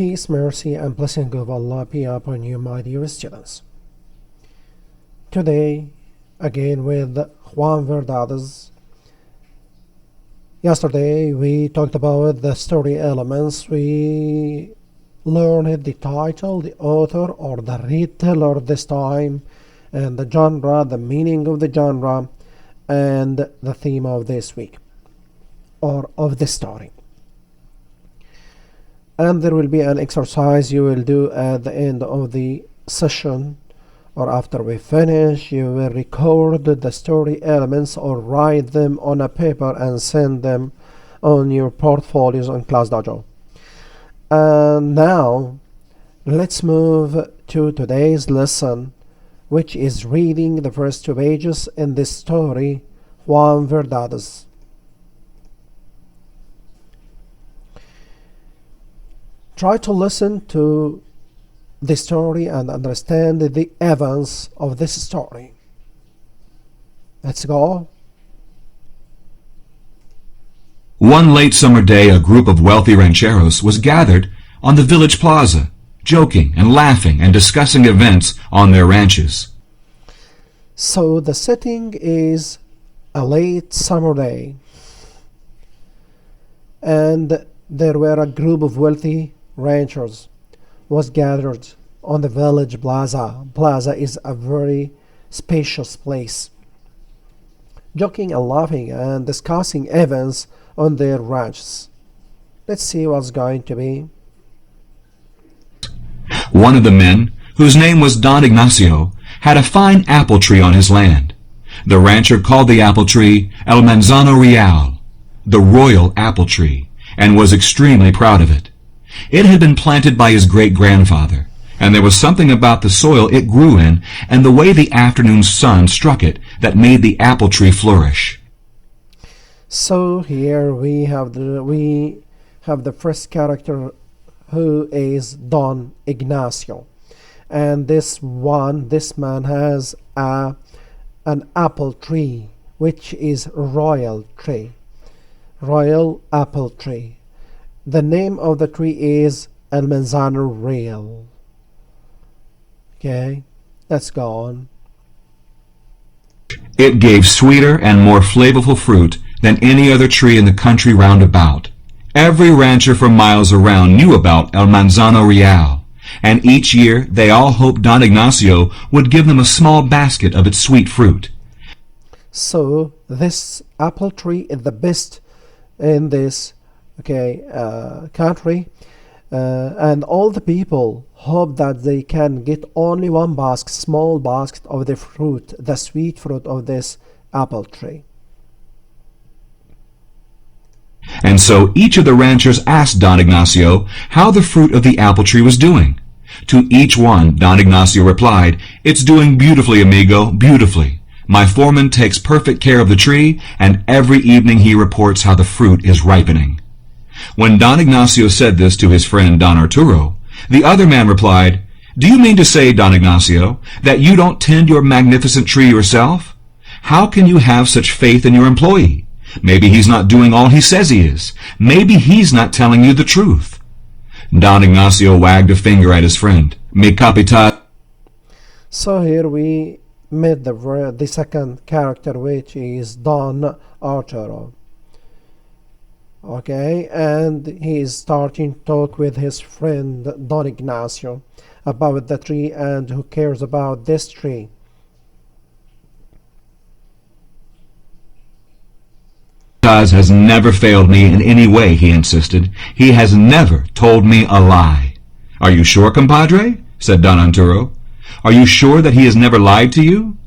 Peace, mercy, and blessing of Allah be upon you, my dear students. Today, again with Juan Verdades. Yesterday, we talked about the story elements. We learned the title, the author, or the retailer this time, and the genre, the meaning of the genre, and the theme of this week, or of the story. And there will be an exercise you will do at the end of the session, or after we finish. You will record the story elements or write them on a paper and send them on your portfolios on Class Dojo. And now let's move to today's lesson, which is reading the first two pages in this story, Juan Verdades. Try to listen to the story and understand the events of this story. Let's go. One late summer day, a group of wealthy rancheros was gathered on the village plaza, joking and laughing and discussing events on their ranches. So the setting is a late summer day, and there were a group of wealthy ranchers was gathered on the village plaza. Plaza is a very spacious place, joking and laughing and discussing events on their ranches. Let's see what's going to be. One of the men, whose name was Don Ignacio, had a fine apple tree on his land. The rancher called the apple tree El Manzano Real, the royal apple tree, and was extremely proud of it. It had been planted by his great-grandfather, and there was something about the soil it grew in and the way the afternoon sun struck it that made the apple tree flourish. So here we have the first character, who is Don Ignacio, and this man has an apple tree, which is royal apple tree. The name of the tree is El Manzano Real. Okay, let's go on. It gave sweeter and more flavorful fruit than any other tree in the country round about. Every rancher for miles around knew about El Manzano Real, and each year they all hoped Don Ignacio would give them a small basket of its sweet fruit. So this apple tree is the best in this country, and all the people hope that they can get only one small basket of the fruit, the sweet fruit of this apple tree. And so each of the ranchers asked Don Ignacio how the fruit of the apple tree was doing. To each one, Don Ignacio replied, "It's doing beautifully, amigo, beautifully. My foreman takes perfect care of the tree, and every evening he reports how the fruit is ripening." When Don Ignacio said this to his friend Don Arturo, the other man replied, "Do you mean to say, Don Ignacio, that you don't tend your magnificent tree yourself? How can you have such faith in your employee? Maybe he's not doing all he says he is. Maybe he's not telling you the truth." Don Ignacio wagged a finger at his friend. "Me capita." So here we met the second character, which is Don Arturo. Okay, and he is starting to talk with his friend Don Ignacio about the tree and who cares about this tree. Has never failed me in any way, he insisted. He has never told me a lie. "Are you sure, compadre?" said Don Arturo. "Are you sure that he has never lied to you?"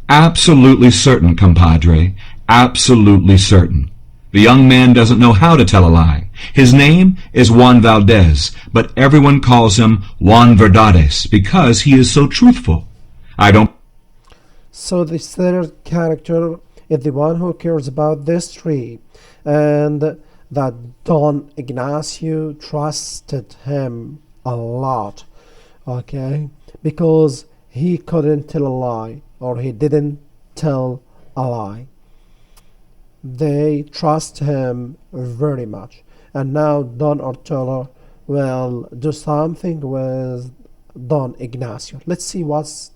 "Absolutely certain, compadre. Absolutely certain. The young man doesn't know how to tell a lie. His name is Juan Valdez, but everyone calls him Juan Verdades because he is so truthful. I don't..." So the third character is the one who cares about this tree, and that Don Ignacio trusted him a lot, okay, because he couldn't tell a lie, or he didn't tell a lie. They trust him very much. And now Don Arturo will do something with Don Ignacio. Let's see what's.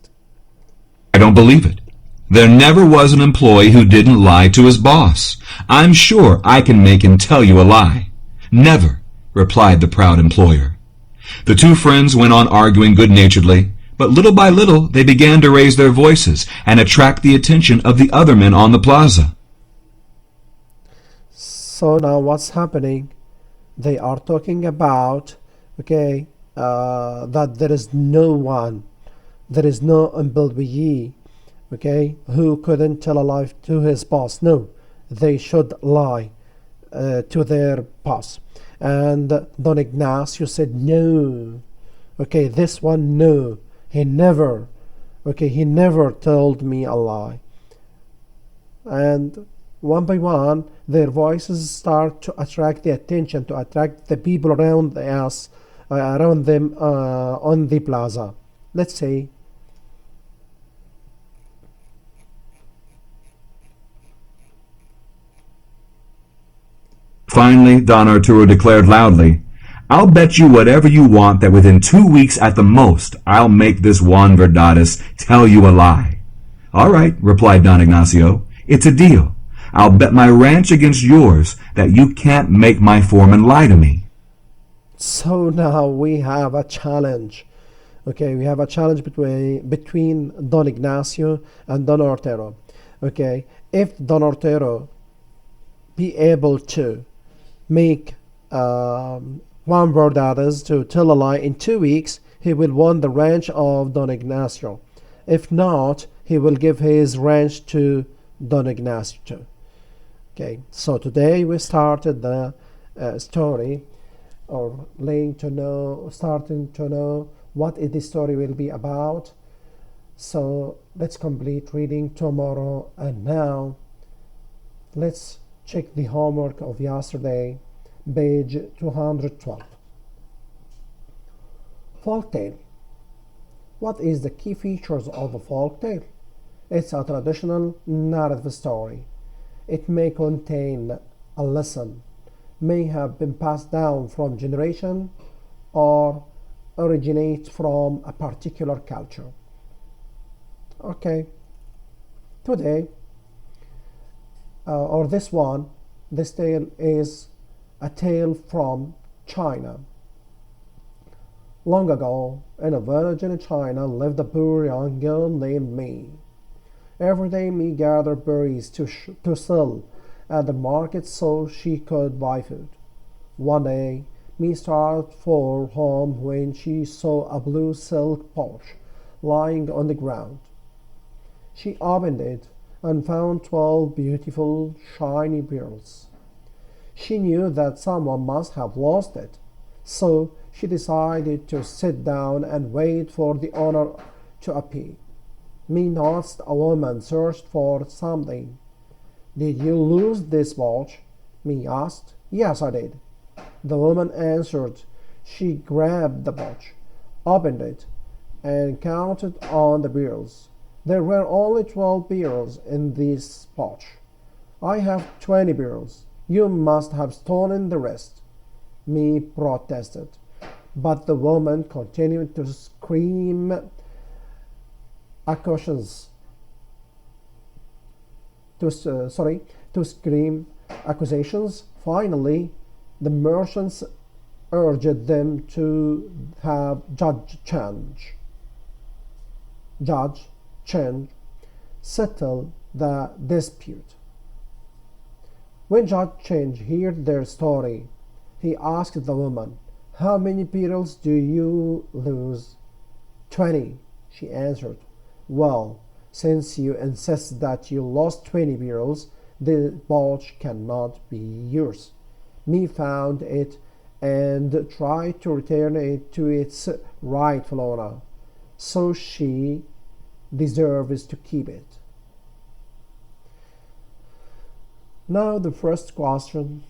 I don't believe it. There never was an employee who didn't lie to his boss. I'm sure I can make him tell you a lie. Never, replied the proud employer. The two friends went on arguing good-naturedly, but little by little they began to raise their voices and attract the attention of the other men on the plaza. So now what's happening? They are talking about, okay, that there is no employee, okay, who couldn't tell a lie to his boss. No, they should lie to their boss. And Don Ignacio said, no, okay, this one, no, he never told me a lie. And one by one, their voices start to attract the attention, to attract the people around us, around them on the plaza. Let's say, Finally, Don Arturo declared loudly, I'll bet you whatever you want that within 2 weeks at the most, I'll make this Juan Verdades tell you a lie. All right, replied Don Ignacio. It's a deal. I'll bet my ranch against yours that you can't make my foreman lie to me. so now we have a challenge. Okay, we have a challenge between Don Ignacio and Don Arturo. Okay, if Don Arturo be able to make Juan Verdades to tell a lie in 2 weeks, he will win the ranch of Don Ignacio. If not, he will give his ranch to Don Ignacio too. Okay, so today we started the story, or starting to know what the story will be about. So let's complete reading tomorrow, and now let's check the homework of yesterday, page 212. Folktale. What is the key features of a folktale? It's a traditional narrative story. It may contain a lesson, may have been passed down from generation, or originate from a particular culture. Okay, today, or this one, this tale is a tale from China. Long ago, in a village in China, lived a poor young girl named Me. Every day, Me gathered berries to sell at the market so she could buy food. One day, Me started for home when she saw a blue silk pouch lying on the ground. She opened it and found 12 beautiful, shiny pearls. She knew that someone must have lost it, so she decided to sit down and wait for the owner to appear. Me noticed a woman searched for something. Did you lose this watch? Me asked. Yes, I did. The woman answered. She grabbed the watch, opened it, and counted on the pearls. There were only 12 pearls in this pouch. I have 20 pearls. You must have stolen the rest. Me protested, but the woman continued to scream accusations. To scream accusations. Finally, the merchants urged them to have Judge Chen settle the dispute. When Judge Chen heard their story, he asked the woman, How many pearls do you lose? 20, she answered. Well, since you insist that you lost 20 pearls, the pouch cannot be yours. Me found it and tried to return it to its rightful owner, so she deserves to keep it. Now the first question.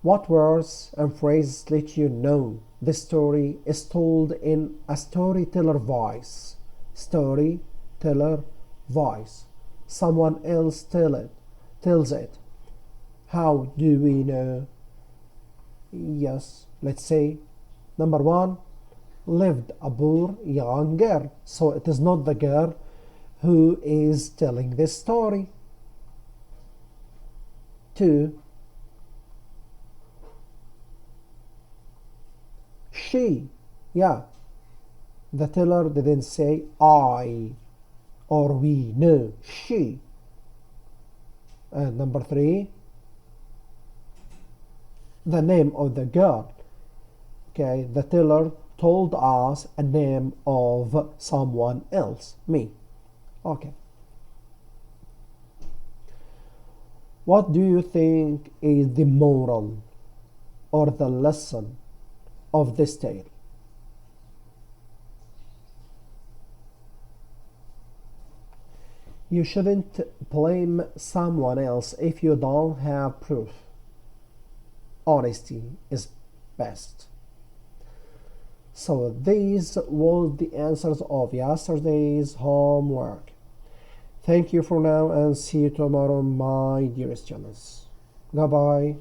What words and phrases let you know this story is told in a storyteller voice? Storyteller voice. Someone else tells it. How do we know Yes, let's say number one, lived a poor young girl. So it is not the girl who is telling this story. Two, she. Yeah, the teller didn't say I or we. No, she. And number three, the name of the girl. Okay, the teller told us a name of someone else, me. Okay. What do you think is the moral or the lesson of this tale? You shouldn't blame someone else if you don't have proof. Honesty is best. So these were the answers of yesterday's homework. Thank you for now and see you tomorrow, my dear students. Goodbye.